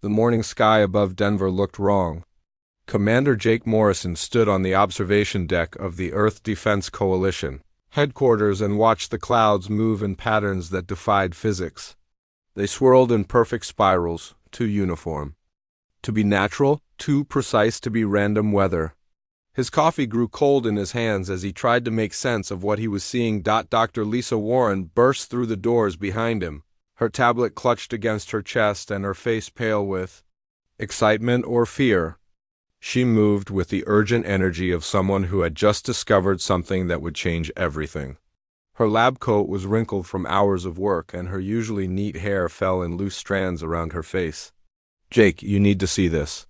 The morning sky above Denver looked wrong. Commander Jake Morrison stood on the observation deck of the Earth Defense Coalition headquarters and watched the clouds move in patterns that defied physics. They swirled in perfect spirals, too uniform to be natural, too precise to be random weather. His coffee grew cold in his hands as he tried to make sense of what he was seeing. Dr. Lisa Warren burst through the doors behind him, her tablet clutched against her chest and her face pale with excitement or fear. She moved with the urgent energy of someone who had just discovered something that would change everything. Her lab coat was wrinkled from hours of work, and her usually neat hair fell in loose strands around her face. "Jake, you need to see this,"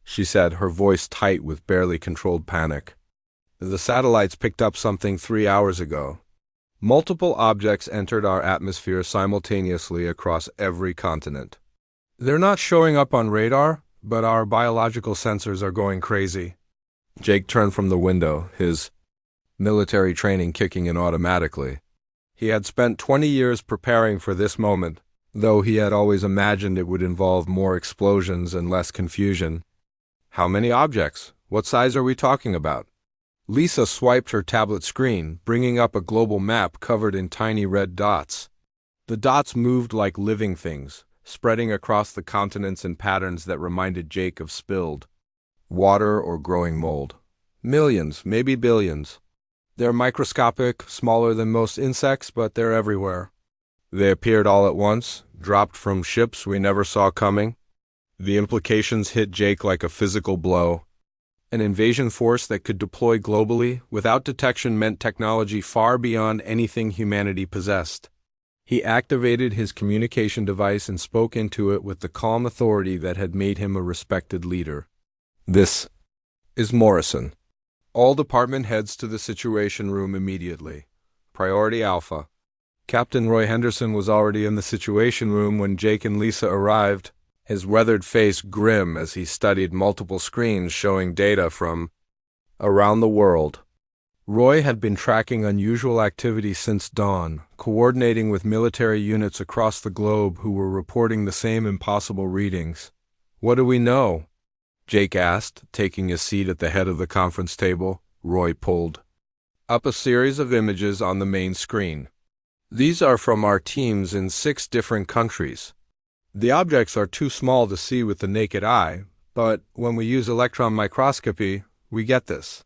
she said, her voice tight with barely controlled panic. "The satellites picked up something 3 hours ago. Multiple objects entered our atmosphere simultaneously across every continent. They're not showing up on radar, but our biological sensors are going crazy." Jake turned from the window, his military training kicking in automatically. He had spent 20 years preparing for this moment, though he had always imagined it would involve more explosions and less confusion. "How many objects? What size are we talking about?" Lisa swiped her tablet screen, bringing up a global map covered in tiny red dots. The dots moved like living things, spreading across the continents in patterns that reminded Jake of spilled water or growing mold. Millions, maybe billions. They're microscopic, smaller than most insects, but they're everywhere. They appeared all at once, dropped from ships we never saw coming. The implications hit Jake like a physical blow. An invasion force that could deploy globally without detection meant technology far beyond anything humanity possessed. He activated his communication device and spoke into it with the calm authority that had made him a respected leader. "This is Morrison. All department heads to the Situation Room immediately. Priority Alpha." Captain Roy Henderson was already in the Situation Room when Jake and Lisa arrived, his weathered face grim as he studied multiple screens showing data from around the world. Roy had been tracking unusual activity since dawn, coordinating with military units across the globe who were reporting the same impossible readings. "What do we know?" Jake asked, taking a seat at the head of the conference table. Roy pulled up a series of images on the main screen. "These are from our teams in 6 different countries. The objects are too small to see with the naked eye, but when we use electron microscopy, we get this."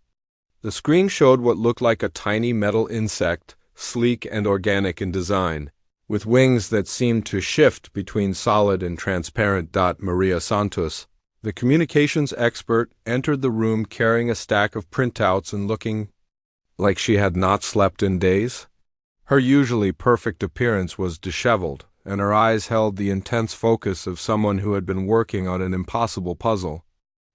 The screen showed what looked like a tiny metal insect, sleek and organic in design, with wings that seemed to shift between solid and transparent. Maria Santos, the communications expert, entered the room carrying a stack of printouts and looking like she had not slept in days. Her usually perfect appearance was disheveled, and her eyes held the intense focus of someone who had been working on an impossible puzzle.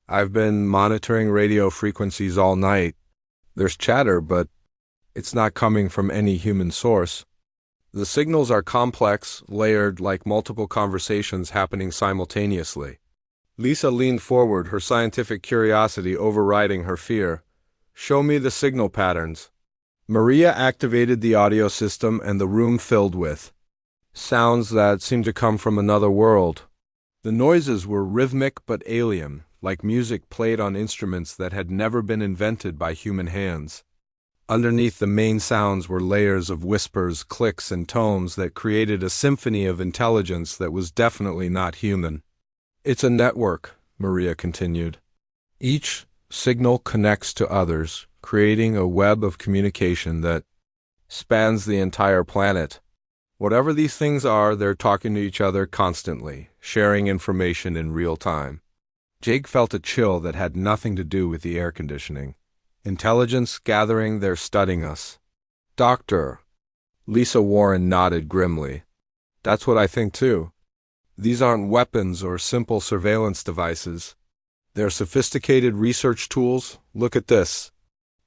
"I've been monitoring radio frequencies all night. There's chatter, but it's not coming from any human source. The signals are complex, layered, like multiple conversations happening simultaneously." Lisa leaned forward, her scientific curiosity overriding her fear. "Show me the signal patterns." Maria activated the audio system, and the room filled with sounds that seemed to come from another world. The noises were rhythmic but alien, like music played on instruments that had never been invented by human hands. Underneath the main sounds were layers of whispers, clicks, and tones that created a symphony of intelligence that was definitely not human. "It's a network," Maria continued. "Each signal connects to others, creating a web of communication that spans the entire planet. Whatever these things are, they're talking to each other constantly, sharing information in real time." Jake felt a chill that had nothing to do with the air conditioning. "Intelligence gathering, they're studying us." "Doctor," Lisa Warren nodded grimly. "That's what I think too. These aren't weapons or simple surveillance devices. They're sophisticated research tools. Look at this."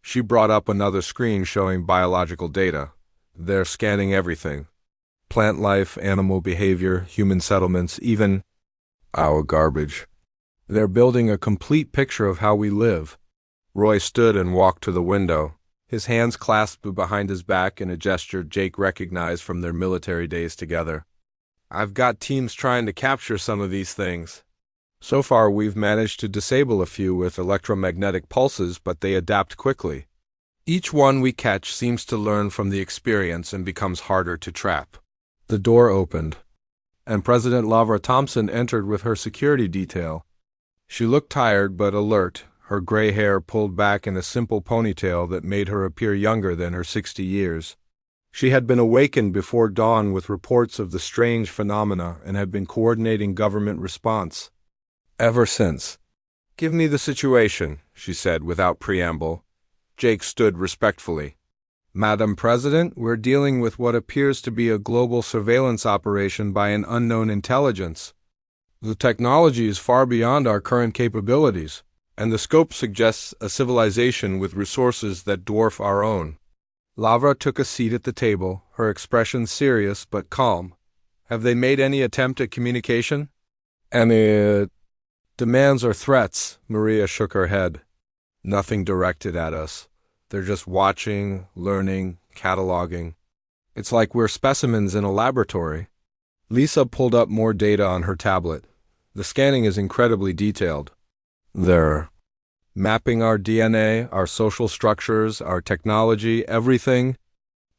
She brought up another screen showing biological data. "They're scanning everything. Plant life, animal behavior, human settlements, even our garbage. They're building a complete picture of how we live." Roy stood and walked to the window, his hands clasped behind his back in a gesture Jake recognized from their military days together. "I've got teams trying to capture some of these things. So far, we've managed to disable a few with electromagnetic pulses, but they adapt quickly. Each one we catch seems to learn from the experience and becomes harder to trap. The door opened, and President Lavra Thompson entered with her security detail. She looked tired but alert, her gray hair pulled back in a simple ponytail that made her appear younger than her 60 years. She had been awakened before dawn with reports of the strange phenomena and had been coordinating government response ever since. "Give me the situation," she said without preamble. Jake stood respectfully. "Madam President, we're dealing with what appears to be a global surveillance operation by an unknown intelligence. The technology is far beyond our current capabilities, and the scope suggests a civilization with resources that dwarf our own." Lavra took a seat at the table, her expression serious but calm. "Have they made any attempt at communication?" "Any demands or threats?" Maria shook her head. "Nothing directed at us. They're just watching, learning, cataloging. It's like we're specimens in a laboratory." Lisa pulled up more data on her tablet. "The scanning is incredibly detailed. They're mapping our DNA, our social structures, our technology, everything.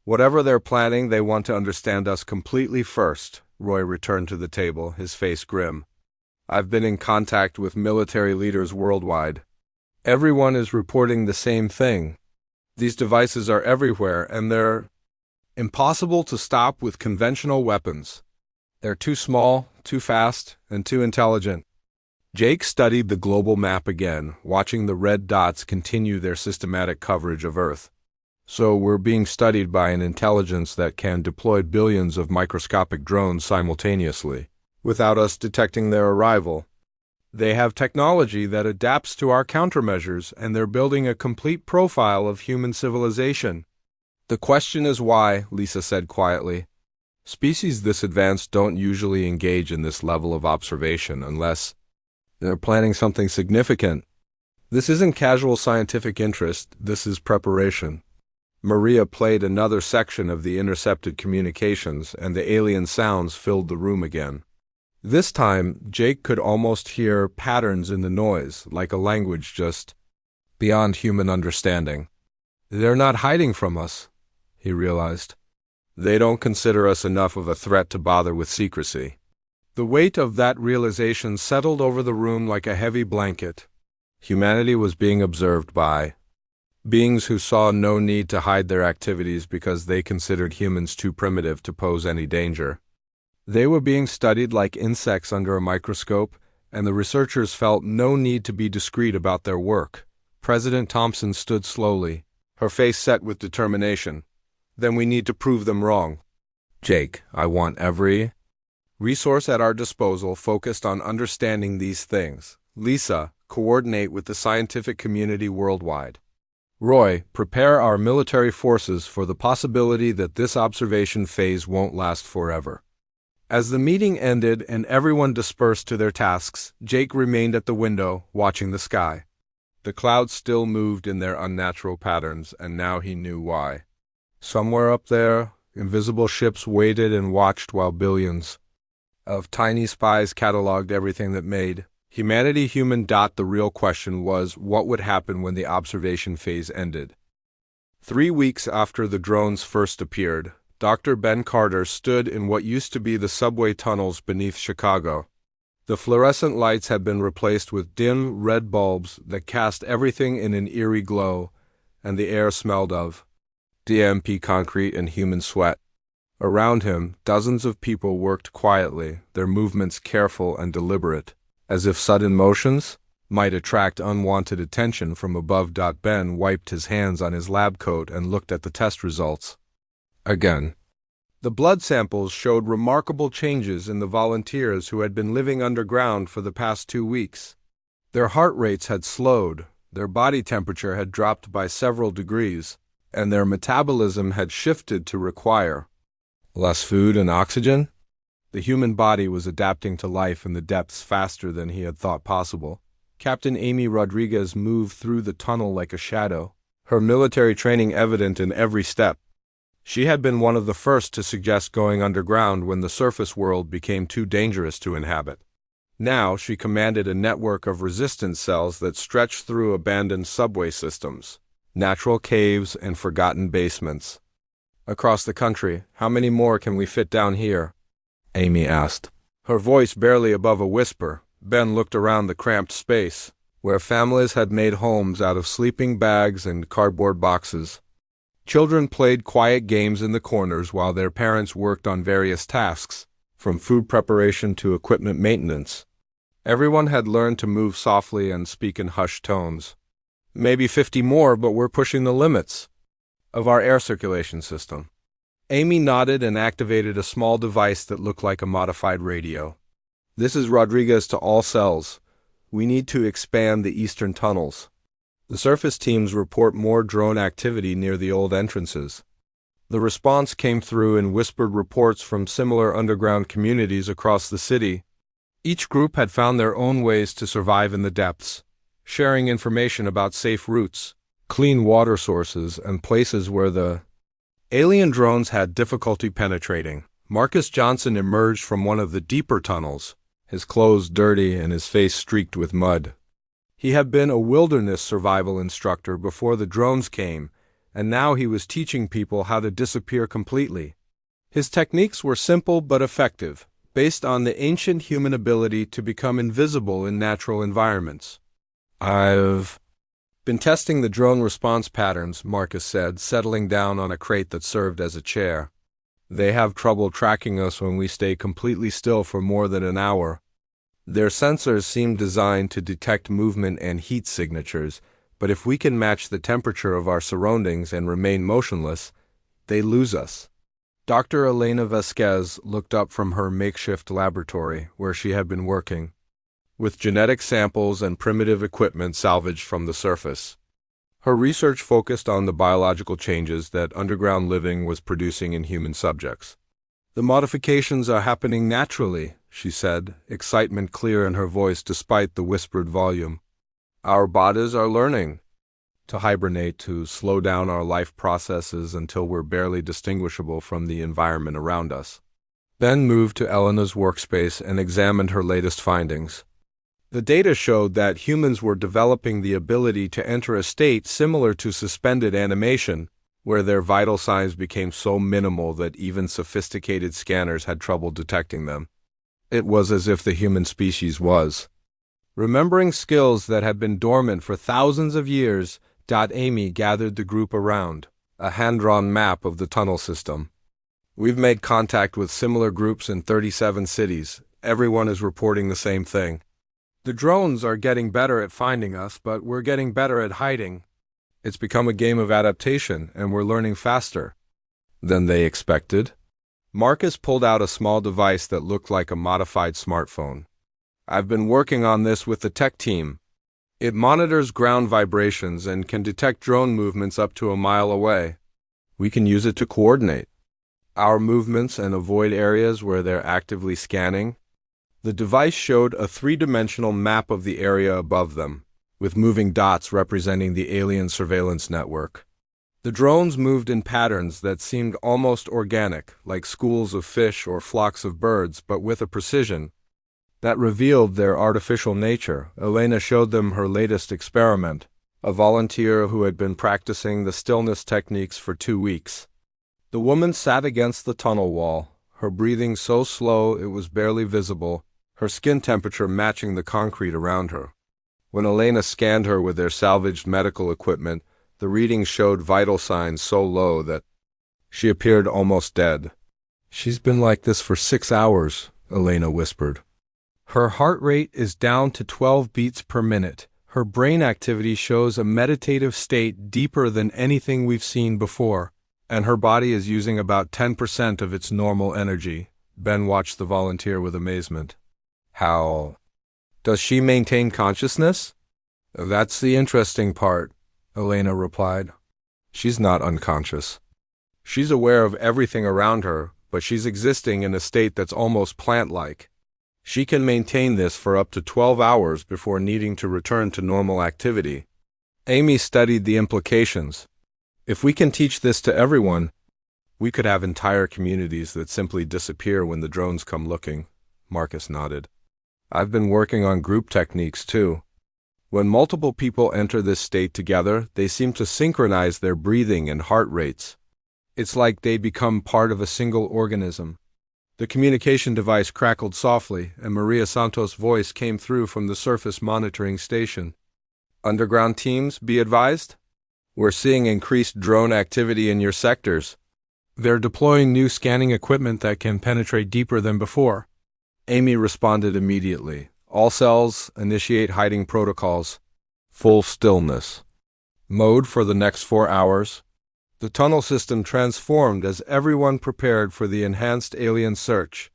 Whatever they're planning, they want to understand us completely first." Roy returned to the table, his face grim. "I've been in contact with military leaders worldwide. Everyone is reporting the same thing. These devices are everywhere, and they're impossible to stop with conventional weapons. They're too small, too fast, and too intelligent." Jake studied the global map again, watching the red dots continue their systematic coverage of Earth. "So we're being studied by an intelligence that can deploy billions of microscopic drones simultaneously, without us detecting their arrival. They have technology that adapts to our countermeasures, and they're building a complete profile of human civilization. The question is why," Lisa said quietly. "Species this advanced don't usually engage in this level of observation unless they're planning something significant. This isn't casual scientific interest, this is preparation." Maria played another section of the intercepted communications, and the alien sounds filled the room again. This time, Jake could almost hear patterns in the noise, like a language just beyond human understanding. "They're not hiding from us," he realized. "They don't consider us enough of a threat to bother with secrecy." The weight of that realization settled over the room like a heavy blanket. Humanity was being observed by beings who saw no need to hide their activities because they considered humans too primitive to pose any danger. They were being studied like insects under a microscope, and the researchers felt no need to be discreet about their work. President Thompson stood slowly, her face set with determination. "Then we need to prove them wrong. Jake, I want every resource at our disposal focused on understanding these things. Lisa, coordinate with the scientific community worldwide. Roy, prepare our military forces for the possibility that this observation phase won't last forever." As the meeting ended and everyone dispersed to their tasks, Jake remained at the window, watching the sky. The clouds still moved in their unnatural patterns, and now he knew why. Somewhere up there, invisible ships waited and watched while billions of tiny spies cataloged everything that made humanity human. The real question was, what would happen when the observation phase ended? 3 weeks after the drones first appeared, Dr. Ben Carter stood in what used to be the subway tunnels beneath Chicago. The fluorescent lights had been replaced with dim, red bulbs that cast everything in an eerie glow, and the air smelled of DMP concrete and human sweat. Around him, dozens of people worked quietly, their movements careful and deliberate, as if sudden motions might attract unwanted attention from above. Ben wiped his hands on his lab coat and looked at the test results. Again, the blood samples showed remarkable changes in the volunteers who had been living underground for the past 2 weeks. Their heart rates had slowed, their body temperature had dropped by several degrees, and their metabolism had shifted to require less food and oxygen. The human body was adapting to life in the depths faster than he had thought possible. Captain Amy Rodriguez moved through the tunnel like a shadow, her military training evident in every step. She had been one of the first to suggest going underground when the surface world became too dangerous to inhabit. Now she commanded a network of resistance cells that stretched through abandoned subway systems, natural caves, and forgotten basements. Across the country, how many more can we fit down here? Amy asked. Her voice barely above a whisper, Ben looked around the cramped space, where families had made homes out of sleeping bags and cardboard boxes. Children played quiet games in the corners while their parents worked on various tasks, from food preparation to equipment maintenance. Everyone had learned to move softly and speak in hushed tones. Maybe 50 more, but we're pushing the limits of our air circulation system. Amy nodded and activated a small device that looked like a modified radio. This is Rodriguez to all cells. We need to expand the eastern tunnels. The surface teams report more drone activity near the old entrances. The response came through in whispered reports from similar underground communities across the city. Each group had found their own ways to survive in the depths, sharing information about safe routes, clean water sources, and places where the alien drones had difficulty penetrating. Marcus Johnson emerged from one of the deeper tunnels, his clothes dirty and his face streaked with mud. He had been a wilderness survival instructor before the drones came, and now he was teaching people how to disappear completely. His techniques were simple but effective, based on the ancient human ability to become invisible in natural environments. I've been testing the drone response patterns, Marcus said, settling down on a crate that served as a chair. They have trouble tracking us when we stay completely still for more than an hour. Their sensors seem designed to detect movement and heat signatures, but if we can match the temperature of our surroundings and remain motionless, they lose us. Dr. Elena Vasquez looked up from her makeshift laboratory, where she had been working, with genetic samples and primitive equipment salvaged from the surface. Her research focused on the biological changes that underground living was producing in human subjects. The modifications are happening naturally, she said, excitement clear in her voice despite the whispered volume. Our bodies are learning to hibernate, to slow down our life processes until we're barely distinguishable from the environment around us. Ben moved to Elena's workspace and examined her latest findings. The data showed that humans were developing the ability to enter a state similar to suspended animation, where their vital signs became so minimal that even sophisticated scanners had trouble detecting them. It was as if the human species was remembering skills that had been dormant for thousands of years. Amy gathered the group around, a hand-drawn map of the tunnel system. We've made contact with similar groups in 37 cities. Everyone is reporting the same thing. The drones are getting better at finding us, but we're getting better at hiding. It's become a game of adaptation, and we're learning faster than they expected. Marcus pulled out a small device that looked like a modified smartphone. I've been working on this with the tech team. It monitors ground vibrations and can detect drone movements up to a mile away. We can use it to coordinate our movements and avoid areas where they're actively scanning. The device showed a three-dimensional map of the area above them, with moving dots representing the alien surveillance network. The drones moved in patterns that seemed almost organic, like schools of fish or flocks of birds, but with a precision that revealed their artificial nature. Elena showed them her latest experiment, a volunteer who had been practicing the stillness techniques for 2 weeks. The woman sat against the tunnel wall, her breathing so slow it was barely visible, her skin temperature matching the concrete around her. When Elena scanned her with their salvaged medical equipment, the readings showed vital signs so low that she appeared almost dead. She's been like this for 6 hours, Elena whispered. Her heart rate is down to 12 beats per minute. Her brain activity shows a meditative state deeper than anything we've seen before, and her body is using about 10% of its normal energy. Ben watched the volunteer with amazement. How does she maintain consciousness? That's the interesting part, Elena replied. She's not unconscious. She's aware of everything around her, but she's existing in a state that's almost plant-like. She can maintain this for up to 12 hours before needing to return to normal activity. Amy studied the implications. If we can teach this to everyone, we could have entire communities that simply disappear when the drones come looking. Marcus nodded. I've been working on group techniques too. When multiple people enter this state together, they seem to synchronize their breathing and heart rates. It's like they become part of a single organism. The communication device crackled softly, and Maria Santos' voice came through from the surface monitoring station. Underground teams, be advised. We're seeing increased drone activity in your sectors. They're deploying new scanning equipment that can penetrate deeper than before. Amy responded immediately. All cells, initiate hiding protocols. Full stillness. Mode for the next 4 hours. The tunnel system transformed as everyone prepared for the enhanced alien search.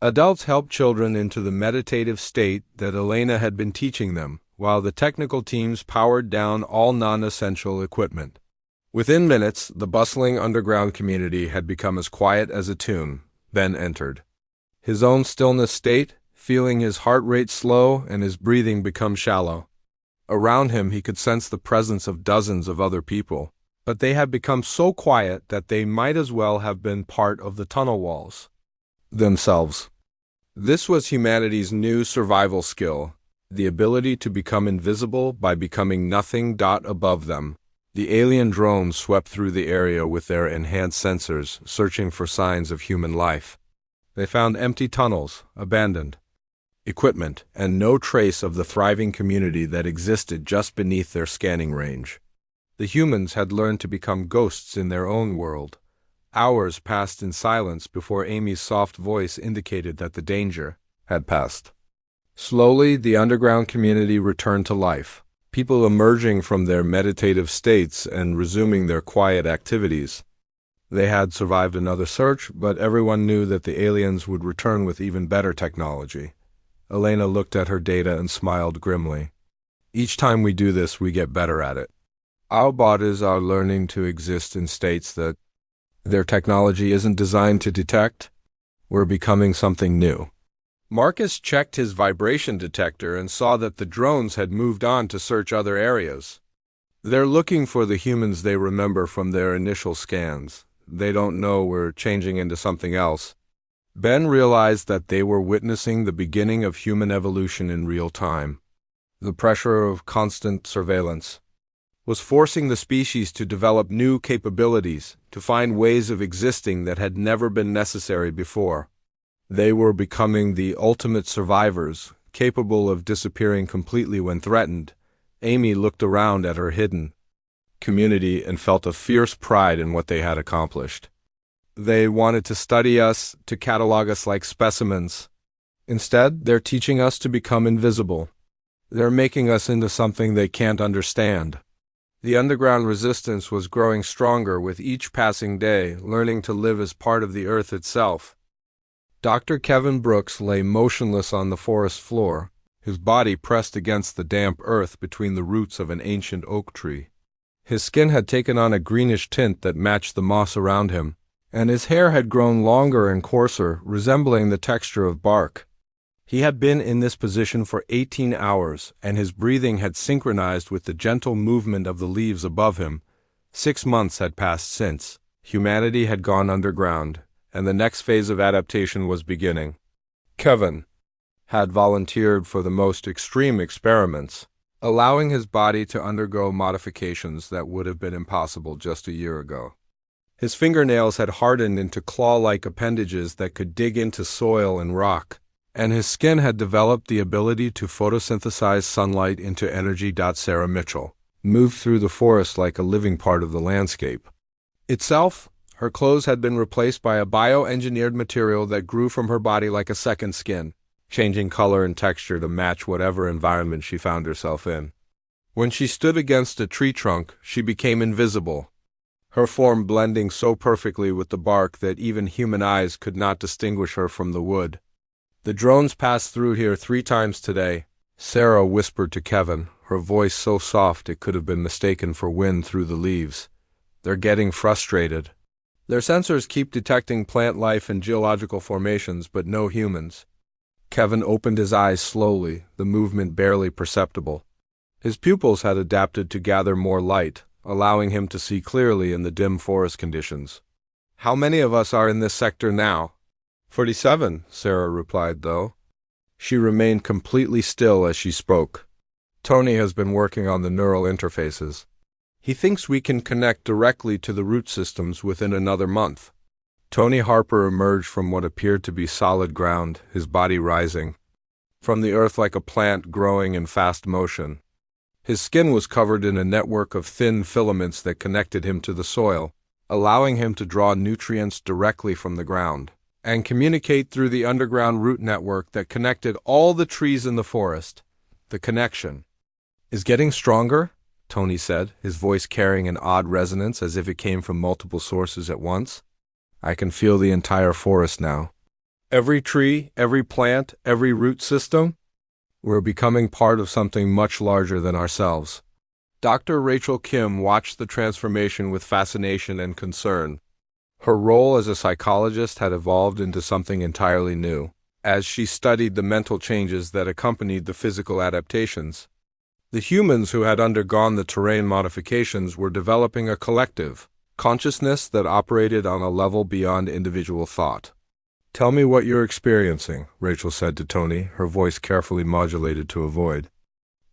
Adults helped children into the meditative state that Elena had been teaching them, while the technical teams powered down all non-essential equipment. Within minutes, the bustling underground community had become as quiet as a tomb. Ben entered. His own stillness state, feeling his heart rate slow and his breathing become shallow. Around him he could sense the presence of dozens of other people, but they had become so quiet that they might as well have been part of the tunnel walls themselves. This was humanity's new survival skill, the ability to become invisible by becoming nothing above them. The alien drones swept through the area with their enhanced sensors, searching for signs of human life. They found empty tunnels, abandoned equipment, and no trace of the thriving community that existed just beneath their scanning range. The humans had learned to become ghosts in their own world. Hours passed in silence before Amy's soft voice indicated that the danger had passed. Slowly, the underground community returned to life, people emerging from their meditative states and resuming their quiet activities. They had survived another search, but everyone knew that the aliens would return with even better technology. Elena looked at her data and smiled grimly. Each time we do this, we get better at it. Our bodies are learning to exist in states that their technology isn't designed to detect. We're becoming something new. Marcus checked his vibration detector and saw that the drones had moved on to search other areas. They're looking for the humans they remember from their initial scans. They don't know we're changing into something else. Ben realized that they were witnessing the beginning of human evolution in real time. The pressure of constant surveillance was forcing the species to develop new capabilities, to find ways of existing that had never been necessary before. They were becoming the ultimate survivors, capable of disappearing completely when threatened. Amy looked around at her hidden community and felt a fierce pride in what they had accomplished. They wanted to study us, to catalog us like specimens. Instead, they're teaching us to become invisible. They're making us into something they can't understand. The underground resistance was growing stronger with each passing day, learning to live as part of the earth itself. Dr. Kevin Brooks lay motionless on the forest floor, his body pressed against the damp earth between the roots of an ancient oak tree. His skin had taken on a greenish tint that matched the moss around him, and his hair had grown longer and coarser, resembling the texture of bark. He had been in this position for 18 hours, and his breathing had synchronized with the gentle movement of the leaves above him. 6 months had passed since. Humanity had gone underground, and the next phase of adaptation was beginning. Kevin had volunteered for the most extreme experiments, allowing his body to undergo modifications that would have been impossible just a year ago. His fingernails had hardened into claw-like appendages that could dig into soil and rock, and his skin had developed the ability to photosynthesize sunlight into energy. Sarah Mitchell moved through the forest like a living part of the landscape itself. Her clothes had been replaced by a bioengineered material that grew from her body like a second skin, changing color and texture to match whatever environment she found herself in. When she stood against a tree trunk, she became invisible, her form blending so perfectly with the bark that even human eyes could not distinguish her from the wood. The drones passed through here 3 times today, Sarah whispered to Kevin, her voice so soft it could have been mistaken for wind through the leaves. They're getting frustrated. Their sensors keep detecting plant life and geological formations, but no humans. Kevin opened his eyes slowly, the movement barely perceptible. His pupils had adapted to gather more light, allowing him to see clearly in the dim forest conditions. How many of us are in this sector now? 47, Sarah replied, though. She remained completely still as she spoke. Tony has been working on the neural interfaces. He thinks we can connect directly to the root systems within another month. Tony Harper emerged from what appeared to be solid ground, his body rising from the earth like a plant growing in fast motion. His skin was covered in a network of thin filaments that connected him to the soil, allowing him to draw nutrients directly from the ground and communicate through the underground root network that connected all the trees in the forest. The connection is getting stronger, Tony said, his voice carrying an odd resonance as if it came from multiple sources at once. I can feel the entire forest now. Every tree, every plant, every root system, we're becoming part of something much larger than ourselves. Dr. Rachel Kim watched the transformation with fascination and concern. Her role as a psychologist had evolved into something entirely new, as she studied the mental changes that accompanied the physical adaptations. The humans who had undergone the terrain modifications were developing a collective consciousness that operated on a level beyond individual thought. Tell me what you're experiencing, Rachel said to Tony, her voice carefully modulated to avoid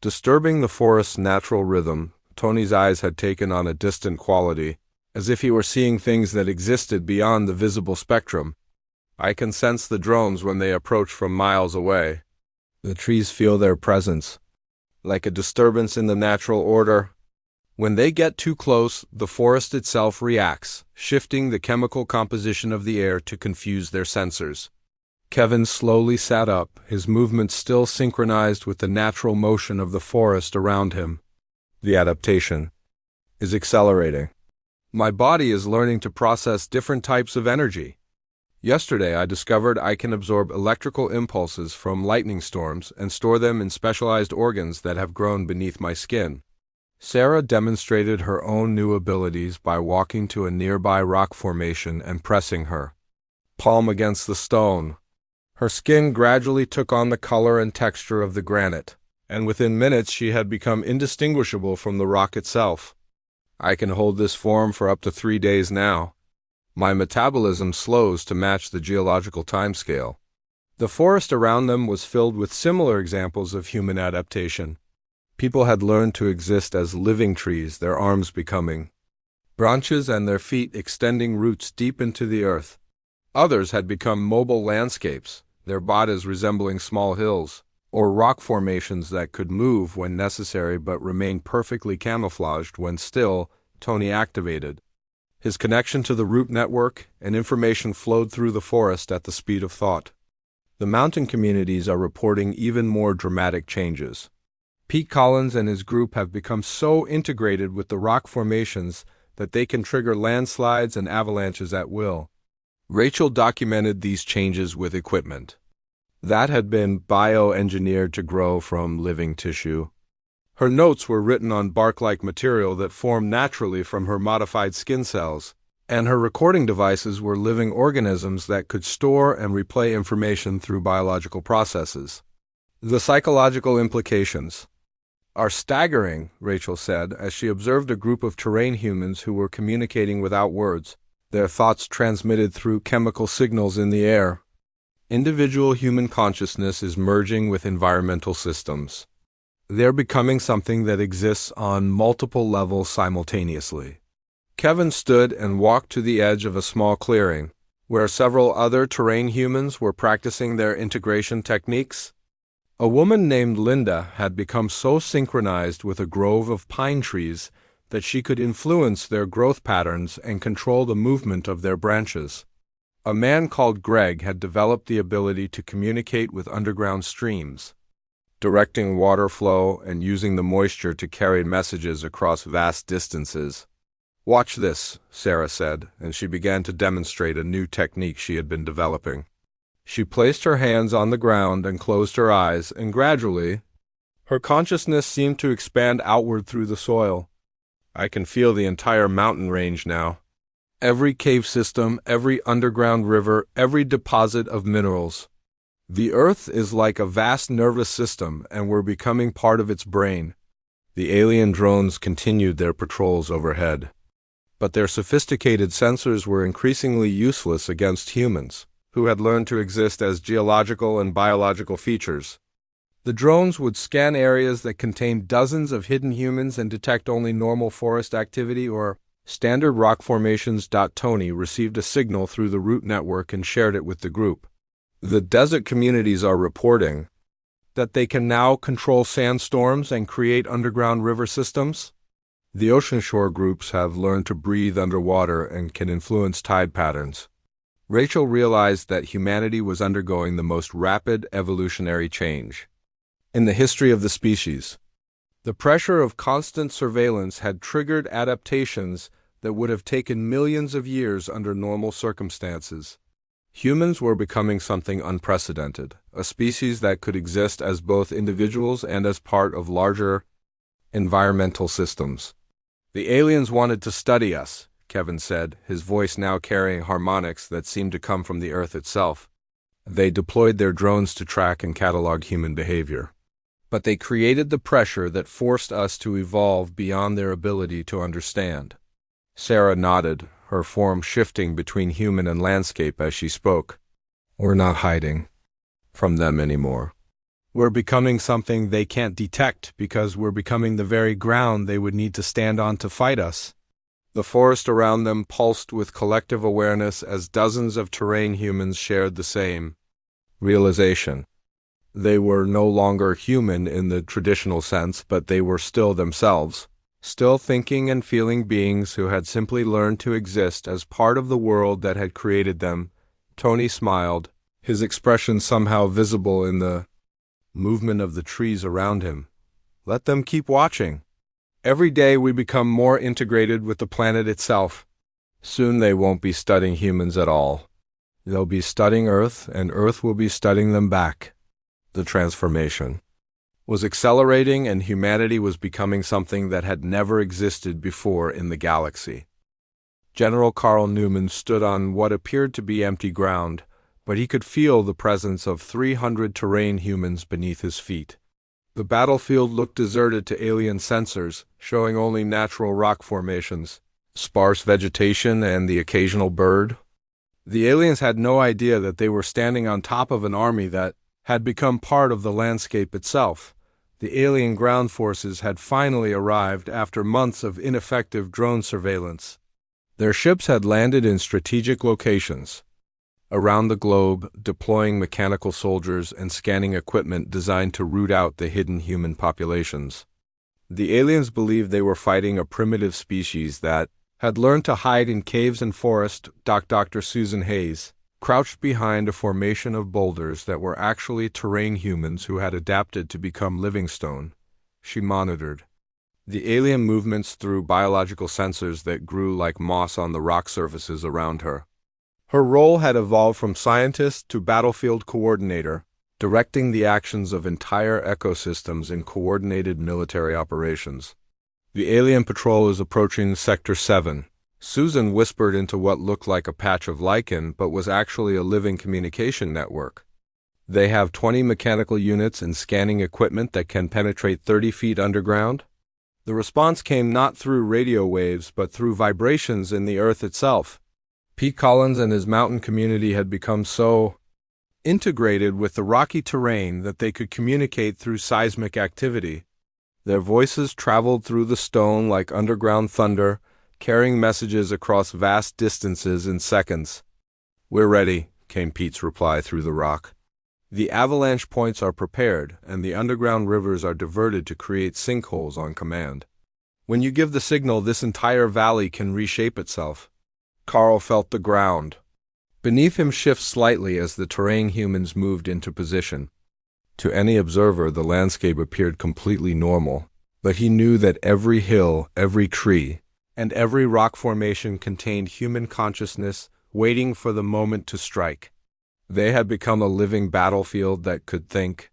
disturbing the forest's natural rhythm. Tony's eyes had taken on a distant quality, as if he were seeing things that existed beyond the visible spectrum. I can sense the drones when they approach from miles away. The trees feel their presence, like a disturbance in the natural order. When they get too close, the forest itself reacts, shifting the chemical composition of the air to confuse their sensors. Kevin slowly sat up, his movements still synchronized with the natural motion of the forest around him. The adaptation is accelerating. My body is learning to process different types of energy. Yesterday, I discovered I can absorb electrical impulses from lightning storms and store them in specialized organs that have grown beneath my skin. Sarah demonstrated her own new abilities by walking to a nearby rock formation and pressing her palm against the stone. Her skin gradually took on the color and texture of the granite, and within minutes she had become indistinguishable from the rock itself. I can hold this form for up to 3 days now. My metabolism slows to match the geological timescale. The forest around them was filled with similar examples of human adaptation. People had learned to exist as living trees, their arms becoming branches and their feet extending roots deep into the earth. Others had become mobile landscapes, their bodies resembling small hills or rock formations that could move when necessary but remain perfectly camouflaged when still. Tony activated his connection to the root network, and information flowed through the forest at the speed of thought. The mountain communities are reporting even more dramatic changes. Pete Collins and his group have become so integrated with the rock formations that they can trigger landslides and avalanches at will. Rachel documented these changes with equipment that had been bioengineered to grow from living tissue. Her notes were written on bark-like material that formed naturally from her modified skin cells, and her recording devices were living organisms that could store and replay information through biological processes. The psychological implications are staggering, Rachel said, as she observed a group of terrain humans who were communicating without words, their thoughts transmitted through chemical signals in the air. Individual human consciousness is merging with environmental systems. They're becoming something that exists on multiple levels simultaneously. Kevin stood and walked to the edge of a small clearing, where several other terrain humans were practicing their integration techniques. A woman named Linda had become so synchronized with a grove of pine trees that she could influence their growth patterns and control the movement of their branches. A man called Greg had developed the ability to communicate with underground streams, directing water flow and using the moisture to carry messages across vast distances. "Watch this," Sarah said, and she began to demonstrate a new technique she had been developing. She placed her hands on the ground and closed her eyes, and gradually, her consciousness seemed to expand outward through the soil. I can feel the entire mountain range now. Every cave system, every underground river, every deposit of minerals. The earth is like a vast nervous system, and we're becoming part of its brain. The alien drones continued their patrols overhead, but their sophisticated sensors were increasingly useless against humans, who had learned to exist as geological and biological features. The drones would scan areas that contained dozens of hidden humans and detect only normal forest activity or standard rock formations. Tony received a signal through the root network and shared it with the group. The desert communities are reporting that they can now control sandstorms and create underground river systems. The ocean shore groups have learned to breathe underwater and can influence tide patterns. Rachel realized that humanity was undergoing the most rapid evolutionary change in the history of the species. The pressure of constant surveillance had triggered adaptations that would have taken millions of years under normal circumstances. Humans were becoming something unprecedented, a species that could exist as both individuals and as part of larger environmental systems. The aliens wanted to study us, Kevin said, his voice now carrying harmonics that seemed to come from the Earth itself. They deployed their drones to track and catalog human behavior. But they created the pressure that forced us to evolve beyond their ability to understand. Sarah nodded, her form shifting between human and landscape as she spoke. We're not hiding from them anymore. We're becoming something they can't detect because we're becoming the very ground they would need to stand on to fight us. The forest around them pulsed with collective awareness as dozens of terrain humans shared the same realization. They were no longer human in the traditional sense, but they were still themselves, still thinking and feeling beings who had simply learned to exist as part of the world that had created them. Tony smiled, his expression somehow visible in the movement of the trees around him. Let them keep watching. Every day we become more integrated with the planet itself. Soon they won't be studying humans at all. They'll be studying Earth, and Earth will be studying them back. The transformation was accelerating, and humanity was becoming something that had never existed before in the galaxy. General Carl Newman stood on what appeared to be empty ground, but he could feel the presence of 300 terrain humans beneath his feet. The battlefield looked deserted to alien sensors, showing only natural rock formations, sparse vegetation, and the occasional bird. The aliens had no idea that they were standing on top of an army that had become part of the landscape itself. The alien ground forces had finally arrived after months of ineffective drone surveillance. Their ships had landed in strategic locations around the globe, deploying mechanical soldiers and scanning equipment designed to root out the hidden human populations. The aliens believed they were fighting a primitive species that had learned to hide in caves and forests. Dr. Susan Hayes crouched behind a formation of boulders that were actually terrain humans who had adapted to become living stone. She monitored the alien movements through biological sensors that grew like moss on the rock surfaces around her. Her role had evolved from scientist to battlefield coordinator, directing the actions of entire ecosystems in coordinated military operations. The alien patrol is approaching Sector 7. Susan whispered into what looked like a patch of lichen but was actually a living communication network. They have 20 mechanical units and scanning equipment that can penetrate 30 feet underground. The response came not through radio waves but through vibrations in the Earth itself. Pete Collins and his mountain community had become so integrated with the rocky terrain that they could communicate through seismic activity. Their voices traveled through the stone like underground thunder, carrying messages across vast distances in seconds. "We're ready," came Pete's reply through the rock. "The avalanche points are prepared, and the underground rivers are diverted to create sinkholes on command. When you give the signal, this entire valley can reshape itself." Carl felt the ground beneath him shift slightly as the terrain humans moved into position. To any observer, the landscape appeared completely normal, but he knew that every hill, every tree, and every rock formation contained human consciousness waiting for the moment to strike. They had become a living battlefield that could think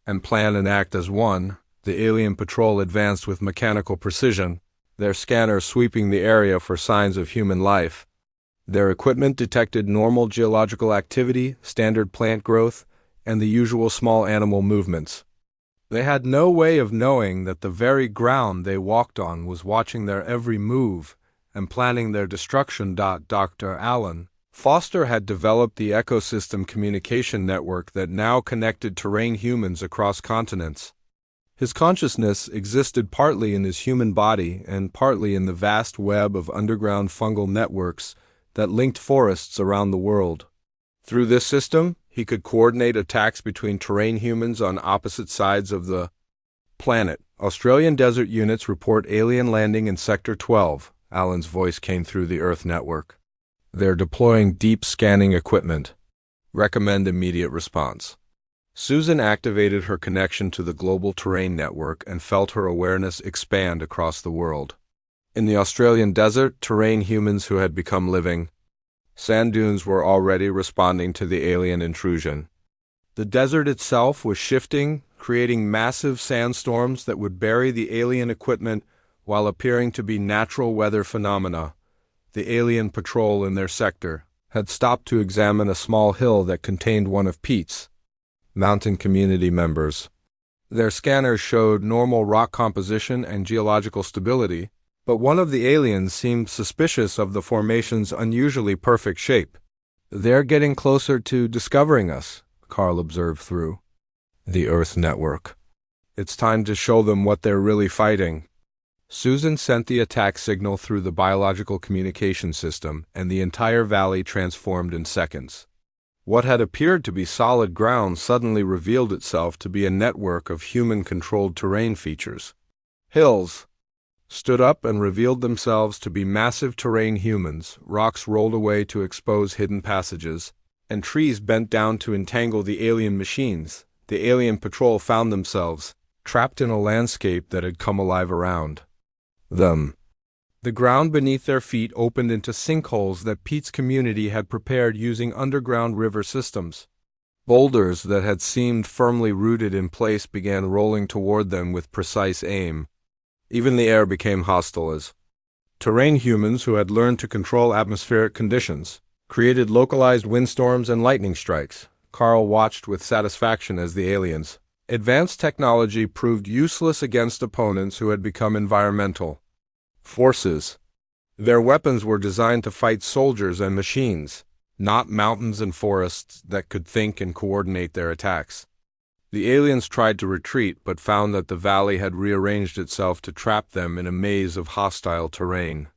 and plan and act as one. The alien patrol advanced with mechanical precision, their scanners sweeping the area for signs of human life. Their equipment detected normal geological activity, standard plant growth, and the usual small animal movements. They had no way of knowing that the very ground they walked on was watching their every move and planning their destruction. Dr. Allen Foster had developed the ecosystem communication network that now connected terrain humans across continents. His consciousness existed partly in his human body and partly in the vast web of underground fungal networks that linked forests around the world. Through this system, he could coordinate attacks between terrain humans on opposite sides of the planet. Australian desert units report alien landing in Sector 12. Alan's voice came through the Earth network. They're deploying deep scanning equipment. Recommend immediate response. Susan activated her connection to the global terrain network and felt her awareness expand across the world. In the Australian desert, terrain humans who had become living sand dunes were already responding to the alien intrusion. The desert itself was shifting, creating massive sandstorms that would bury the alien equipment while appearing to be natural weather phenomena. The alien patrol in their sector had stopped to examine a small hill that contained one of Pete's mountain community members. Their scanners showed normal rock composition and geological stability, but one of the aliens seemed suspicious of the formation's unusually perfect shape. "They're getting closer to discovering us," Carl observed through the Earth network. "It's time to show them what they're really fighting." Susan sent the attack signal through the biological communication system, and the entire valley transformed in seconds. What had appeared to be solid ground suddenly revealed itself to be a network of human-controlled terrain features. Hills stood up and revealed themselves to be massive terrain humans, rocks rolled away to expose hidden passages, and trees bent down to entangle the alien machines. The alien patrol found themselves trapped in a landscape that had come alive around them. The ground beneath their feet opened into sinkholes that Pete's community had prepared using underground river systems. Boulders that had seemed firmly rooted in place began rolling toward them with precise aim. Even the air became hostile as terrain humans who had learned to control atmospheric conditions created localized windstorms and lightning strikes. Carl watched with satisfaction as the aliens' advanced technology proved useless against opponents who had become environmental forces. Their weapons were designed to fight soldiers and machines, not mountains and forests that could think and coordinate their attacks. The aliens tried to retreat, but found that the valley had rearranged itself to trap them in a maze of hostile terrain.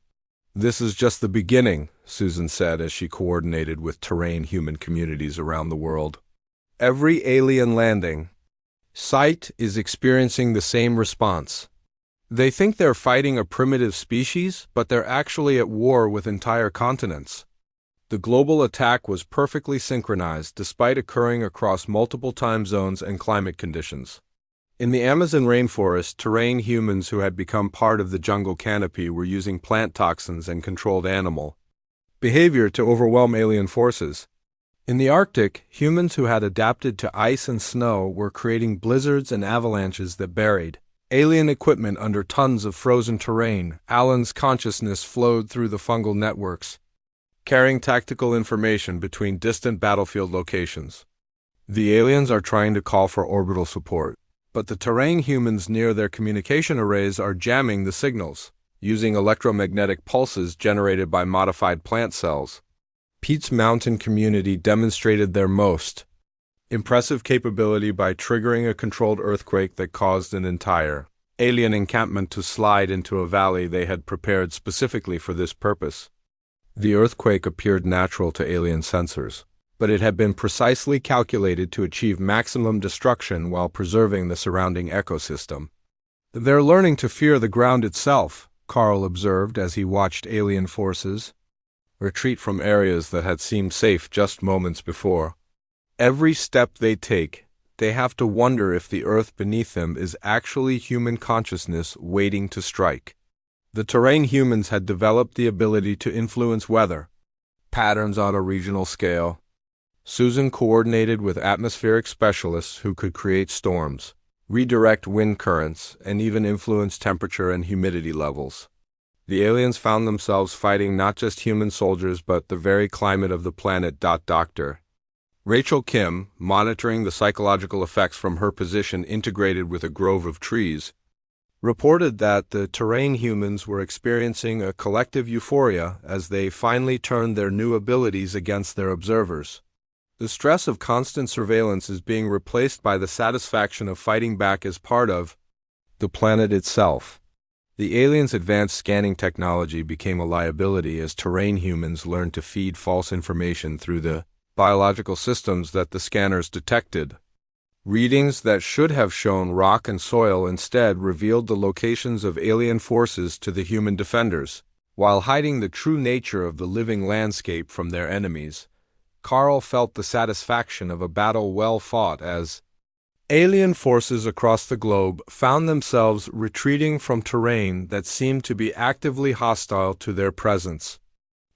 "This is just the beginning," Susan said as she coordinated with terrain human communities around the world. "Every alien landing site is experiencing the same response. They think they're fighting a primitive species, but they're actually at war with entire continents." The global attack was perfectly synchronized, despite occurring across multiple time zones and climate conditions. In the Amazon rainforest, terrain humans who had become part of the jungle canopy were using plant toxins and controlled animal behavior to overwhelm alien forces. In the Arctic, humans who had adapted to ice and snow were creating blizzards and avalanches that buried alien equipment under tons of frozen terrain. Alan's consciousness flowed through the fungal networks, carrying tactical information between distant battlefield locations. The aliens are trying to call for orbital support, but the terrain humans near their communication arrays are jamming the signals, using electromagnetic pulses generated by modified plant cells. Pete's mountain community demonstrated their most impressive capability by triggering a controlled earthquake that caused an entire alien encampment to slide into a valley they had prepared specifically for this purpose. The earthquake appeared natural to alien sensors, but it had been precisely calculated to achieve maximum destruction while preserving the surrounding ecosystem. "They're learning to fear the ground itself," Carl observed as he watched alien forces retreat from areas that had seemed safe just moments before. Every step they take, they have to wonder if the earth beneath them is actually human consciousness waiting to strike. The terrain humans had developed the ability to influence weather patterns on a regional scale. Susan coordinated with atmospheric specialists who could create storms, redirect wind currents, and even influence temperature and humidity levels. The aliens found themselves fighting not just human soldiers but the very climate of the planet. Dr. Rachel Kim, monitoring the psychological effects from her position integrated with a grove of trees, reported that the terrain humans were experiencing a collective euphoria as they finally turned their new abilities against their observers. The stress of constant surveillance is being replaced by the satisfaction of fighting back as part of the planet itself. The aliens' advanced scanning technology became a liability as terrain humans learned to feed false information through the biological systems that the scanners detected. Readings that should have shown rock and soil instead revealed the locations of alien forces to the human defenders, while hiding the true nature of the living landscape from their enemies. Carl felt the satisfaction of a battle well fought as alien forces across the globe found themselves retreating from terrain that seemed to be actively hostile to their presence.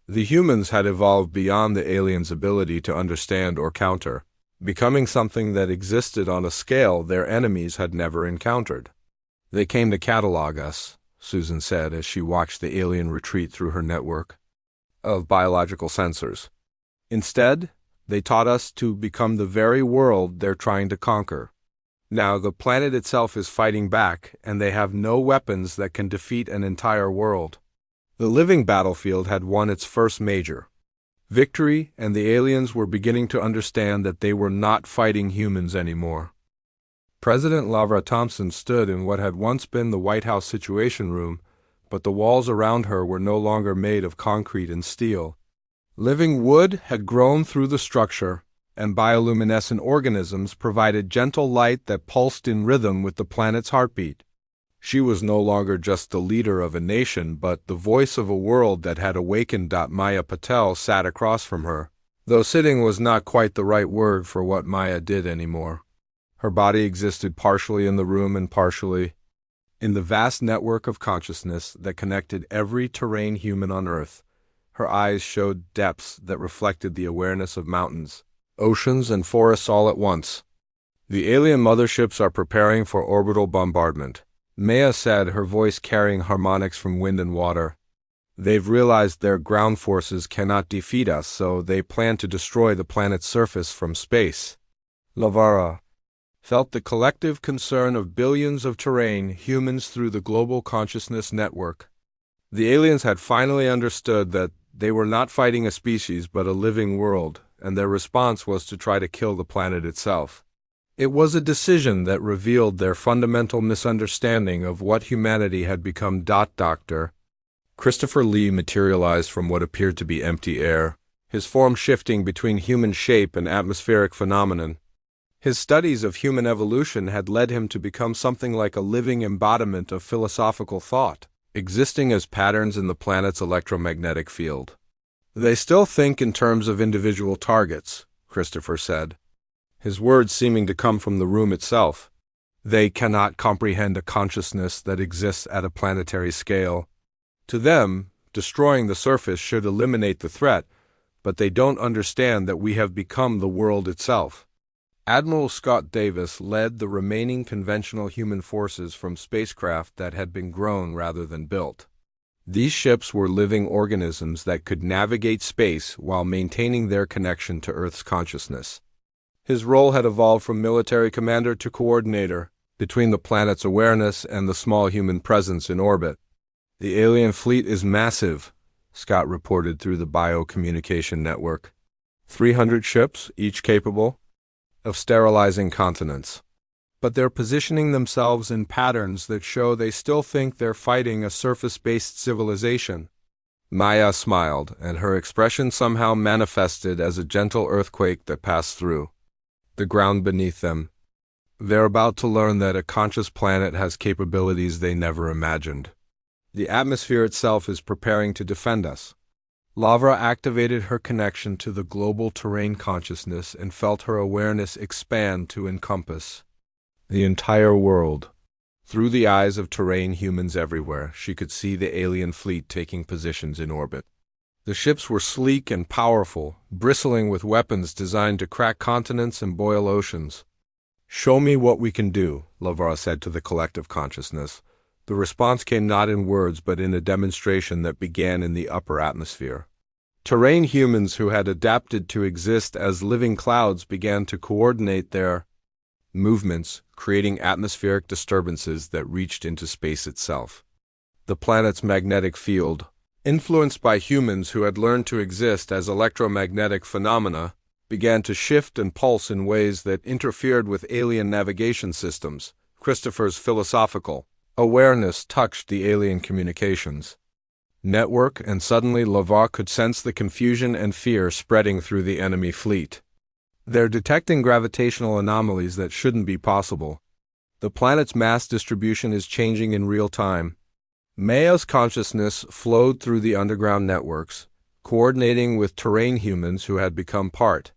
The humans had evolved beyond the aliens' ability to understand or counter, becoming something that existed on a scale their enemies had never encountered. "They came to catalog us," Susan said as she watched the alien retreat through her network of biological sensors. "Instead, they taught us to become the very world they're trying to conquer. Now the planet itself is fighting back, and they have no weapons that can defeat an entire world." The living battlefield had won its first major victory, and the aliens were beginning to understand that they were not fighting humans anymore. President Lavra Thompson stood in what had once been the White House Situation Room, but the walls around her were no longer made of concrete and steel. Living wood had grown through the structure, and bioluminescent organisms provided gentle light that pulsed in rhythm with the planet's heartbeat. She was no longer just the leader of a nation, but the voice of a world that had awakened. Maya Patel sat across from her, though sitting was not quite the right word for what Maya did anymore. Her body existed partially in the room and partially in the vast network of consciousness that connected every terrain human on Earth. Her eyes showed depths that reflected the awareness of mountains, oceans, and forests all at once. "The alien motherships are preparing for orbital bombardment," Maya said, her voice carrying harmonics from wind and water. "They've realized their ground forces cannot defeat us, so they plan to destroy the planet's surface from space." Lavara felt the collective concern of billions of terrain humans through the global consciousness network. The aliens had finally understood that they were not fighting a species but a living world, and their response was to try to kill the planet itself. It was a decision that revealed their fundamental misunderstanding of what humanity had become. Dr. Christopher Lee materialized from what appeared to be empty air, his form shifting between human shape and atmospheric phenomenon. His studies of human evolution had led him to become something like a living embodiment of philosophical thought, existing as patterns in the planet's electromagnetic field. "They still think in terms of individual targets," Christopher said, his words seeming to come from the room itself. "They cannot comprehend a consciousness that exists at a planetary scale. To them, destroying the surface should eliminate the threat, but they don't understand that we have become the world itself." Admiral Scott Davis led the remaining conventional human forces from spacecraft that had been grown rather than built. These ships were living organisms that could navigate space while maintaining their connection to Earth's consciousness. His role had evolved from military commander to coordinator between the planet's awareness and the small human presence in orbit. "The alien fleet is massive," Scott reported through the biocommunication network. 300 ships, each capable of sterilizing continents. But they're positioning themselves in patterns that show they still think they're fighting a surface-based civilization. Maya smiled, and her expression somehow manifested as a gentle earthquake that passed through the ground beneath them. "They're about to learn that a conscious planet has capabilities they never imagined. The atmosphere itself is preparing to defend us." Lavra activated her connection to the global terrain consciousness and felt her awareness expand to encompass the entire world. Through the eyes of terrain humans everywhere, she could see the alien fleet taking positions in orbit. The ships were sleek and powerful, bristling with weapons designed to crack continents and boil oceans. "Show me what we can do," Lavra said to the collective consciousness. The response came not in words but in a demonstration that began in the upper atmosphere. Terrain humans who had adapted to exist as living clouds began to coordinate their movements, creating atmospheric disturbances that reached into space itself. The planet's magnetic field, influenced by humans who had learned to exist as electromagnetic phenomena, began to shift and pulse in ways that interfered with alien navigation systems. Christopher's philosophical awareness touched the alien communications network, and suddenly Lava could sense the confusion and fear spreading through the enemy fleet. They're detecting gravitational anomalies that shouldn't be possible. The planet's mass distribution is changing in real time. Maya's consciousness flowed through the underground networks, coordinating with terrain humans who had become part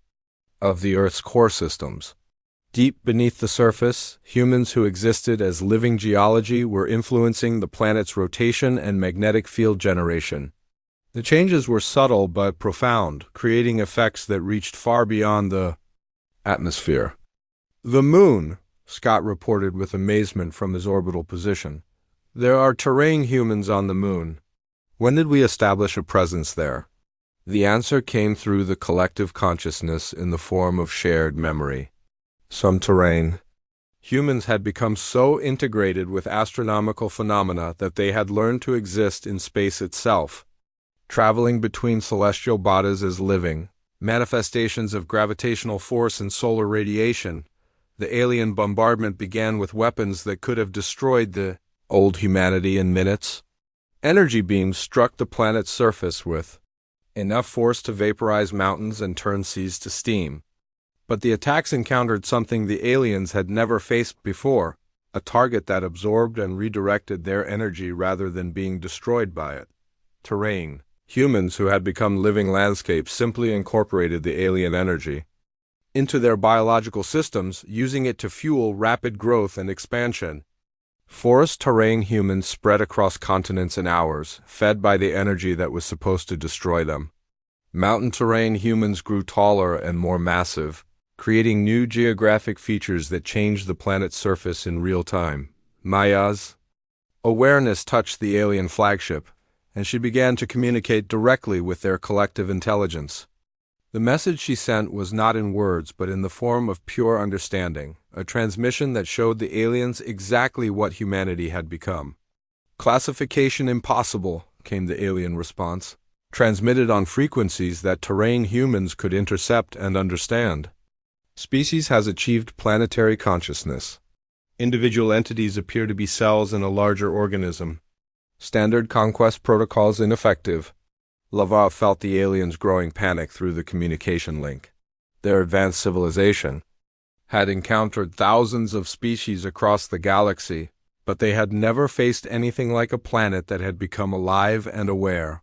of the Earth's core systems. Deep beneath the surface, humans who existed as living geology were influencing the planet's rotation and magnetic field generation. The changes were subtle but profound, creating effects that reached far beyond the atmosphere. The moon, Scott reported with amazement from his orbital position. There are terrain humans on the moon. When did we establish a presence there? The answer came through the collective consciousness in the form of shared memory. Some terrain humans had become so integrated with astronomical phenomena that they had learned to exist in space itself, traveling between celestial bodies as living manifestations of gravitational force and solar radiation. The alien bombardment began with weapons that could have destroyed the old humanity in minutes. Energy beams struck the planet's surface with enough force to vaporize mountains and turn seas to steam. But the attacks encountered something the aliens had never faced before, a target that absorbed and redirected their energy rather than being destroyed by it. Terrain humans who had become living landscapes simply incorporated the alien energy into their biological systems, using it to fuel rapid growth and expansion. Forest terrain humans spread across continents in hours, fed by the energy that was supposed to destroy them. Mountain terrain humans grew taller and more massive, creating new geographic features that changed the planet's surface in real time. Maya's awareness touched the alien flagship, and she began to communicate directly with their collective intelligence. The message she sent was not in words, but in the form of pure understanding, a transmission that showed the aliens exactly what humanity had become. Classification impossible, came the alien response, transmitted on frequencies that terrain humans could intercept and understand. Species has achieved planetary consciousness. Individual entities appear to be cells in a larger organism. Standard conquest protocols ineffective. Lava felt the aliens' growing panic through the communication link. Their advanced civilization had encountered thousands of species across the galaxy, but they had never faced anything like a planet that had become alive and aware.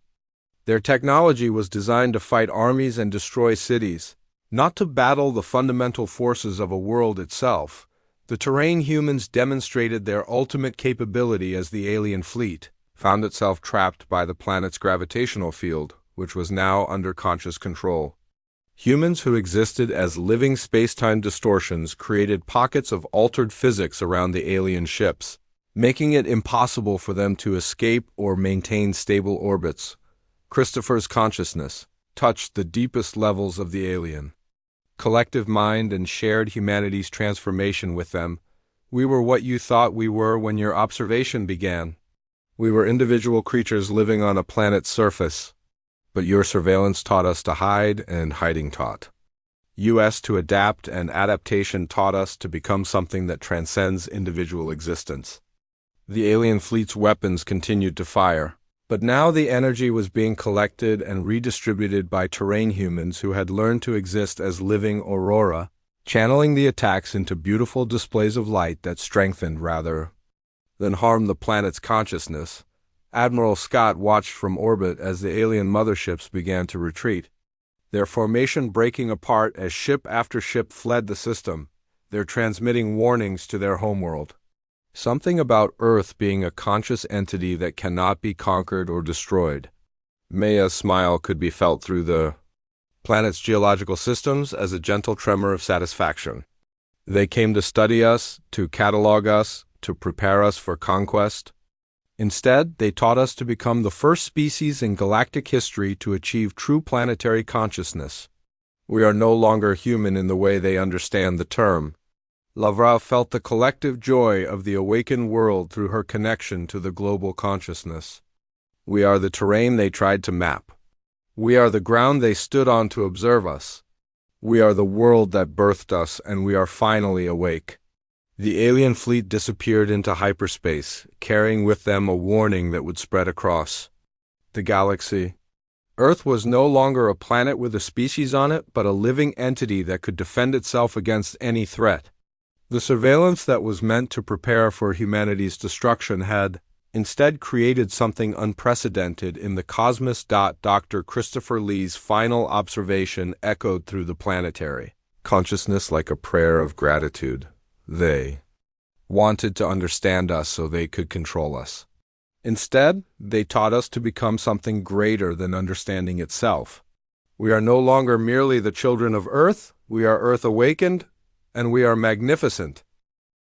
Their technology was designed to fight armies and destroy cities, not to battle the fundamental forces of a world itself. The terrain humans demonstrated their ultimate capability as the alien fleet found itself trapped by the planet's gravitational field, which was now under conscious control. Humans who existed as living space-time distortions created pockets of altered physics around the alien ships, making it impossible for them to escape or maintain stable orbits. Christopher's consciousness touched the deepest levels of the alien collective mind and shared humanity's transformation with them. We were what you thought we were when your observation began. We were individual creatures living on a planet's surface, but your surveillance taught us to hide, and hiding taught us to adapt, and adaptation taught us to become something that transcends individual existence. The alien fleet's weapons continued to fire, but now the energy was being collected and redistributed by terrain humans who had learned to exist as living aurora, channeling the attacks into beautiful displays of light that strengthened rather than harmed the planet's consciousness. Admiral Scott watched from orbit as the alien motherships began to retreat, their formation breaking apart as ship after ship fled the system, their transmitting warnings to their homeworld. Something about Earth being a conscious entity that cannot be conquered or destroyed. Maya's smile could be felt through the planet's geological systems as a gentle tremor of satisfaction. They came to study us, to catalog us, to prepare us for conquest. Instead, they taught us to become the first species in galactic history to achieve true planetary consciousness. We are no longer human in the way they understand the term. Lavra felt the collective joy of the awakened world through her connection to the global consciousness. We are the terrain they tried to map. We are the ground they stood on to observe us. We are the world that birthed us, and we are finally awake. The alien fleet disappeared into hyperspace, carrying with them a warning that would spread across the galaxy. Earth was no longer a planet with a species on it, but a living entity that could defend itself against any threat. The surveillance that was meant to prepare for humanity's destruction had instead created something unprecedented in the cosmos. Dr. Christopher Lee's final observation echoed through the planetary consciousness like a prayer of gratitude. They wanted to understand us so they could control us. Instead, they taught us to become something greater than understanding itself. We are no longer merely the children of Earth, we are Earth awakened, and we are magnificent.